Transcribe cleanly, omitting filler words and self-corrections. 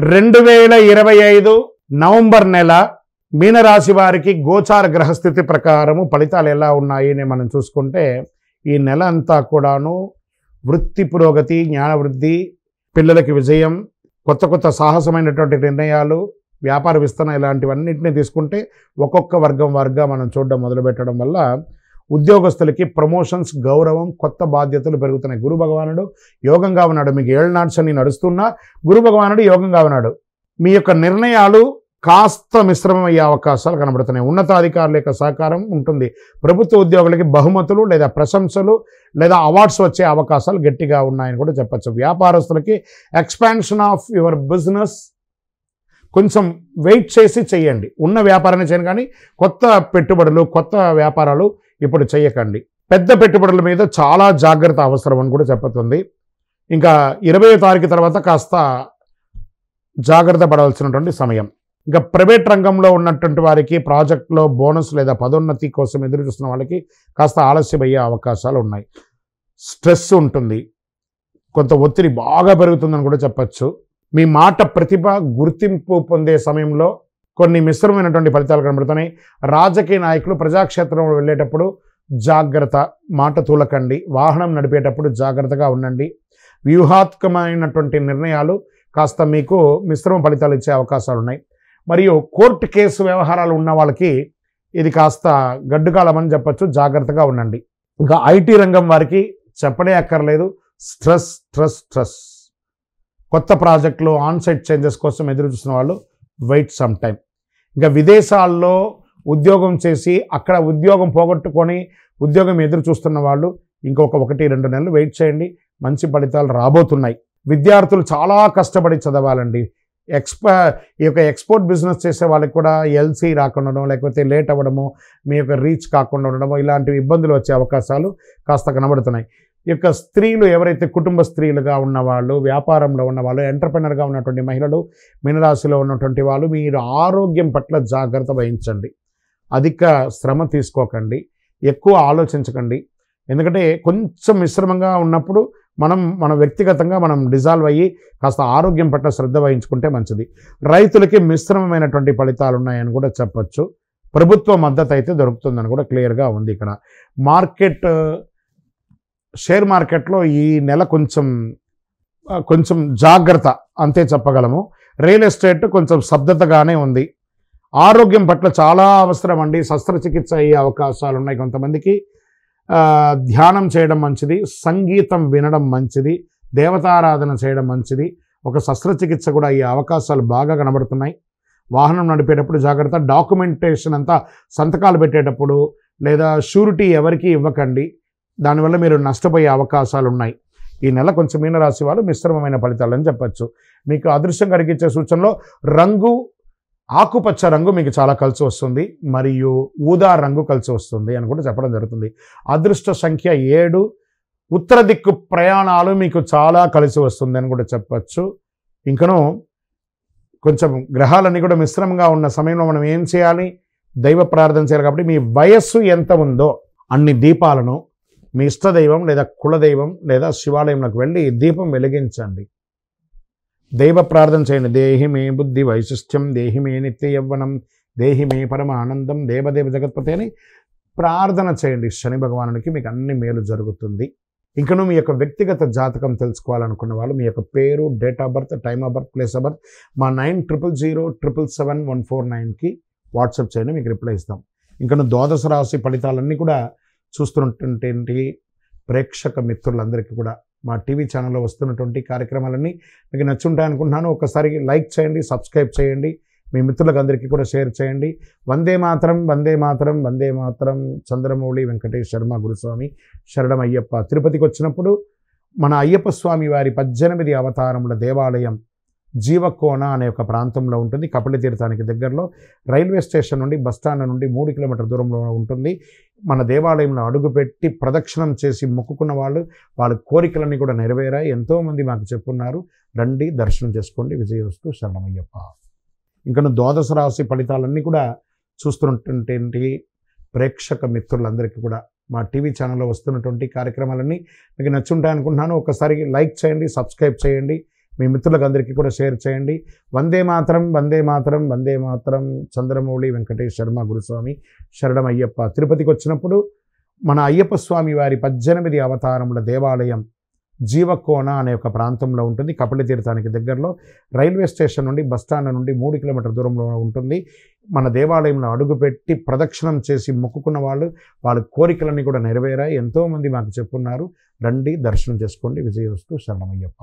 2025 November నెల మీనరాశి వారికి గోచార గ్రహస్థితి ప్రకారము ఫలితాలు ఎలా ఉన్నాయి అని మనం చూసుకుంటే, ఈ నెల అంతా కూడాను వృత్తి పురోగతి, జ్ఞానవృద్ధి, పిల్లలకి విజయం, కొత్త కొత్త సాహసమైనటువంటి నిర్ణయాలు, వ్యాపార విస్తరణ ఇలాంటివన్నింటినీ తీసుకుంటే ఒక్కొక్క వర్గం వారుగా మనం చూడడం మొదలుపెట్టడం వల్ల ఉద్యోగస్తులకి ప్రమోషన్స్, గౌరవం, కొత్త బాధ్యతలు పెరుగుతున్నాయి. గురు భగవానుడు యోగంగా ఉన్నాడు. మీకు ఏళ్ళనాటి శని నడుస్తున్నా గురు భగవానుడు యోగంగా ఉన్నాడు. మీ యొక్క నిర్ణయాలు కాస్త మిశ్రమం అయ్యే అవకాశాలు కనబడుతున్నాయి. ఉన్నతాధికారుల యొక్క సహకారం ఉంటుంది. ప్రభుత్వ ఉద్యోగులకి బహుమతులు లేదా ప్రశంసలు లేదా అవార్డ్స్ వచ్చే అవకాశాలు గట్టిగా ఉన్నాయని కూడా చెప్పచ్చు. వ్యాపారస్తులకి ఎక్స్పాన్షన్ ఆఫ్ యువర్ బిజినెస్ కొంచెం వెయిట్ చేసి చేయండి. ఉన్న వ్యాపారాన్ని చేయండి, కానీ కొత్త పెట్టుబడులు, కొత్త వ్యాపారాలు ఇప్పుడు చేయకండి. పెద్ద పెట్టుబడుల మీద చాలా జాగ్రత్త అవసరం అని కూడా చెప్పుతుంది. ఇంకా 20వ తారీఖు తర్వాత కాస్త జాగ్రత్త పడవలసినటువంటి సమయం. ఇంకా ప్రైవేట్ రంగంలో ఉన్నటువంటి వారికి ప్రాజెక్టులో బోనస్ లేదా పదోన్నతి కోసం ఎదురు చూస్తున్న వాళ్ళకి కాస్త ఆలస్యం అయ్యే అవకాశాలు ఉన్నాయి. స్ట్రెస్ ఉంటుంది, కొంత ఒత్తిడి బాగా పెరుగుతుందని కూడా చెప్పచ్చు. మీ మాట ప్రతిభ గుర్తింపు పొందే సమయంలో కొన్ని మిశ్రమైనటువంటి ఫలితాలు కనబడుతున్నాయి. రాజకీయ నాయకులు ప్రజాక్షేత్రంలో వెళ్ళేటప్పుడు జాగ్రత్త, మాట తూలకండి. వాహనం నడిపేటప్పుడు జాగ్రత్తగా ఉండండి. వ్యూహాత్మకమైనటువంటి నిర్ణయాలు కాస్త మీకు మిశ్రమ ఫలితాలు ఇచ్చే అవకాశాలు ఉన్నాయి. మరియు కోర్టు కేసు వ్యవహారాలు ఉన్న వాళ్ళకి ఇది కాస్త గడ్డుకాలం అని చెప్పచ్చు. జాగ్రత్తగా ఉండండి. ఇంకా ఐటీ రంగం వారికి చెప్పనే అక్కర్లేదు. Stress stress stress. కొత్త ప్రాజెక్టులు, ఆన్సైట్ చేంజెస్ కోసం ఎదురు చూస్తున్న వాళ్ళు వెయిట్ సమ్ టైం. ఇంకా విదేశాల్లో ఉద్యోగం చేసి అక్కడ ఉద్యోగం పోగొట్టుకొని ఉద్యోగం ఎదురు చూస్తున్న వాళ్ళు ఇంకొక 1-2 నెలలు వెయిట్ చేయండి. మంచి ఫలితాలు రాబోతున్నాయి. విద్యార్థులు చాలా కష్టపడి చదవాలండి. ఈ యొక్క ఎక్స్పోర్ట్ బిజినెస్ చేసే వాళ్ళకి కూడా ఎల్సీ రాకుండా, లేకపోతే లేట్ అవ్వడము, మీ యొక్క రీచ్ కాకుండా ఉండడము, ఇలాంటివి ఇబ్బందులు వచ్చే అవకాశాలు కాస్త కనబడుతున్నాయి. ఈ యొక్క స్త్రీలు ఎవరైతే కుటుంబ స్త్రీలుగా ఉన్నవాళ్ళు, వ్యాపారంలో ఉన్నవాళ్ళు, ఎంటర్ప్రెనర్గా ఉన్నటువంటి మహిళలు, మీనరాశిలో ఉన్నటువంటి వాళ్ళు మీరు ఆరోగ్యం పట్ల జాగ్రత్త వహించండి. అధిక శ్రమ తీసుకోకండి, ఎక్కువ ఆలోచించకండి. ఎందుకంటే కొంచెం మిశ్రమంగా ఉన్నప్పుడు మన వ్యక్తిగతంగా మనం డిజాల్వ్ అయ్యి కాస్త ఆరోగ్యం పట్ల శ్రద్ధ వహించుకుంటే మంచిది. రైతులకి మిశ్రమమైనటువంటి ఫలితాలు ఉన్నాయని కూడా చెప్పచ్చు. ప్రభుత్వ మద్దతు అయితే దొరుకుతుందని కూడా క్లియర్గా ఉంది. ఇక్కడ షేర్ మార్కెట్లో ఈ నెల కొంచెం జాగ్రత్త అంతే చెప్పగలము. రియల్ ఎస్టేట్ కొంచెం స్తబ్దతగానే ఉంది. ఆరోగ్యం పట్ల చాలా అవసరం అండి. శస్త్రచికిత్స అయ్యే అవకాశాలు ఉన్నాయి. కొంతమందికి ధ్యానం చేయడం మంచిది, సంగీతం వినడం మంచిది, దేవతారాధన చేయడం మంచిది. ఒక శస్త్రచికిత్స కూడా అయ్యే అవకాశాలు బాగా కనబడుతున్నాయి. వాహనం నడిపేటప్పుడు జాగ్రత్త. డాక్యుమెంటేషన్ అంతా సంతకాలు పెట్టేటప్పుడు లేదా షూరిటీ ఎవరికి ఇవ్వకండి. దానివల్ల మీరు నష్టపోయే అవకాశాలు ఉన్నాయి. ఈ నెల కొంచెం మీనరాశి వాళ్ళు మిశ్రమమైన ఫలితాలు అని చెప్పచ్చు. మీకు అదృష్టం కలిగించే సూచనలో రంగు ఆకుపచ్చ రంగు మీకు చాలా కలిసి వస్తుంది, మరియు ఊదా రంగు కలిసి వస్తుంది అని కూడా చెప్పడం జరుగుతుంది. అదృష్ట సంఖ్య 7. ఉత్తర దిక్కు ప్రయాణాలు మీకు చాలా కలిసి వస్తుంది అని కూడా చెప్పచ్చు. ఇంకను కొంచెం గ్రహాలన్నీ కూడా మిశ్రమంగా ఉన్న సమయంలో మనం ఏం చేయాలి? దైవ ప్రార్థన చేయాలి. కాబట్టి మీ వయస్సు ఎంత ఉందో అన్ని దీపాలను మీ ఇష్టదైవం లేదా కులదైవం లేదా శివాలయంలోకి వెళ్ళి దీపం వెలిగించండి. దైవ ప్రార్థన చేయండి. దేహి మే బుద్ధి వైశిష్ట్యం, దేహి మే నిత్య యవ్వనం, దేహి మే పరమ ఆనందం, దేవదేవ జగత్పతి అని ప్రార్థన చేయండి. శని భగవానునికి మీకు అన్ని మేలు జరుగుతుంది. ఇంకను మీ యొక్క వ్యక్తిగత జాతకం తెలుసుకోవాలనుకున్న వాళ్ళు మీ యొక్క పేరు, date of birth, time of birth, place of birth మా 900007777149కి వాట్సాప్ చేయండి. మీకు రిప్లై ఇస్తాం. ఇంకను ద్వాదశ రాశి ఫలితాలన్నీ కూడా చూస్తున్నటువంటి ప్రేక్షక మిత్రులందరికీ కూడా మా టీవీ ఛానల్లో వస్తున్నటువంటి కార్యక్రమాలన్నీ మీకు నచ్చుంటాయనుకుంటున్నాను. ఒకసారి లైక్ చేయండి, సబ్స్క్రైబ్ చేయండి, మీ మిత్రులకు అందరికీ కూడా షేర్ చేయండి. వందే మాతరం, వందే మాతరం, వందే మాతరం. చంద్రమౌళి వెంకటేష్ శర్మ గురుస్వామి శరణం అయ్యప్ప. తిరుపతికి వచ్చినప్పుడు మన అయ్యప్ప స్వామి వారి 18 అవతారముల దేవాలయం జీవకోన అనే ఒక ప్రాంతంలో ఉంటుంది. కపిల తీర్థానికి దగ్గరలో రైల్వే స్టేషన్ నుండి బస్టాండ్ నుండి 3 కిలోమీటర్ల దూరంలో ఉంటుంది. మన దేవాలయంలో అడుగుపెట్టి ప్రదక్షిణం చేసి మొక్కుకున్న వాళ్ళ కోరికలన్నీ కూడా నెరవేరాయి. ఎంతోమంది మాకు చెప్పున్నారు. రండి, దర్శనం చేసుకోండి. విజయవస్తు. శరణమయ్యప్ప. ఇంకా ద్వాదశ రాశి ఫలితాలన్నీ కూడా చూస్తున్నటువంటి ప్రేక్షక మిత్రులందరికీ కూడా మా టీవీ ఛానల్లో వస్తున్నటువంటి కార్యక్రమాలన్నీ మీకు నచ్చుంటాయనుకుంటున్నాను. ఒకసారి లైక్ చేయండి, సబ్స్క్రైబ్ చేయండి, మీ మిత్రులకు అందరికీ కూడా షేర్ చేయండి. వందే మాతరం, వందే మాతరం, వందే మాతరం. చంద్రమౌళి వెంకటేష్ శర్మ గురుస్వామి శరణం అయ్యప్ప. తిరుపతికి వచ్చినప్పుడు మన అయ్యప్ప స్వామి వారి 18 అవతారముల దేవాలయం జీవకోన అనే ఒక ప్రాంతంలో ఉంటుంది. కపిల తీర్థానికి దగ్గరలో రైల్వే స్టేషన్ నుండి బస్టాండ్ నుండి 3 కిలోమీటర్ల దూరంలో ఉంటుంది. మన దేవాలయంలో అడుగుపెట్టి ప్రదక్షిణం చేసి మొక్కుకున్న వాళ్ళ కోరికలన్నీ కూడా నెరవేరాయి. ఎంతోమంది మాకు చెప్పున్నారు. రండి, దర్శనం చేసుకోండి. విజయవస్తు. శరణమయ్యప్ప.